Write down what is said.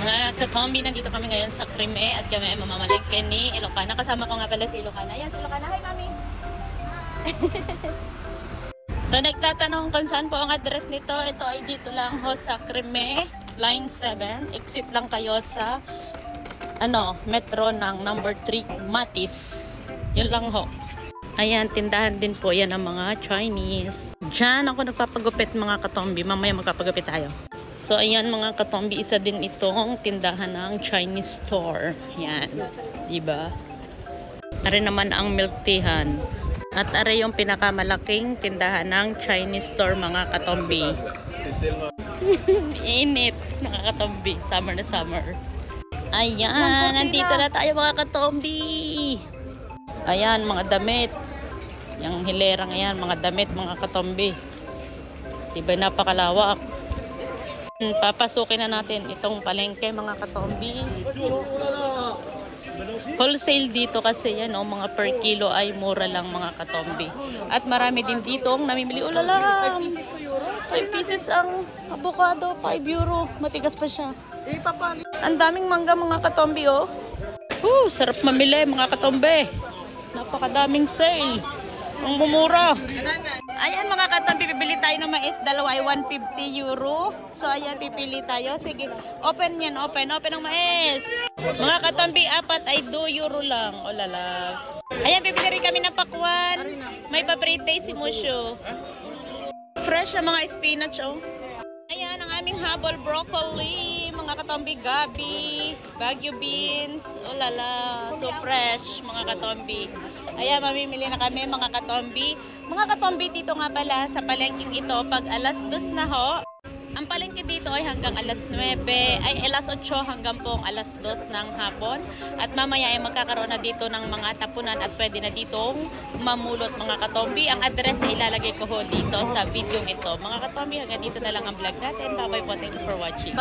Mga katombi, nandito kami ngayon sa Crime at kami ay mamamalengke ni Ilocana. Kasama ko nga pala si Ilocana. Ayan si Ilocana. Hi, mami! So, nagtatanong kung saan po ang address nito. Ito ay dito lang ho sa Crime, line 7. Exit lang kayo sa metro ng number 3, Matis. Yun lang ho. Ayan, tindahan din po yan ng mga Chinese. Diyan ako nagpapagupit mga katombi. Mamaya magpapagupit tayo. So, ayan mga katombi, isa din itong tindahan ng Chinese store. Yan. Diba? Are naman ang milk teahan. At are yung pinakamalaking tindahan ng Chinese store mga katombi. Init mga katombi. Summer na summer. Ayan. Nandito na tayo mga katombi. Ayan, mga damit. Yung hilerang yan, mga damit mga katombi. Diba napakalawak. Papasukin na natin itong palengke mga katombi. Wholesale dito kasi yan, mga per kilo ay mura lang mga katombi. At marami din dito ang namimili. Ulala! 5 pieces ang avocado, 5 euro. Matigas pa siya. Ang daming mangga mga katombi, oh. Sarap mamili mga katombi. Napakadaming sale. Ang mumura. Ayan mga katombi, pipili tayo ng mais. Dalawa ay 150 euro. So ayan, pipili tayo. Sige, open yan, open ang mais. Mga katombi, apat ay 2 euro lang. O lala. Ayan, pipili rin kami ng pakwan. May paprite si Musho. Fresh ang mga spinach, oh. Ayan, ang aming habol broccoli. Mga katombi, gabi, Baguio beans. O lala, so fresh mga katombi. Ayan, mamimili na kami mga katombi. Mga katombi, dito nga pala sa palengking ito, pag alas 2 na ho, ang palengke dito ay hanggang alas 9, ay alas 8 hanggang pong alas 2 ng hapon. At mamaya ay magkakaroon na dito ng mga tapunan at pwede na ditong mamulot mga katombi. Ang address ay ilalagay ko ho dito sa video ito. Mga katombi, hanggang dito na lang ang vlog natin. Bye-bye po. Thank you for watching.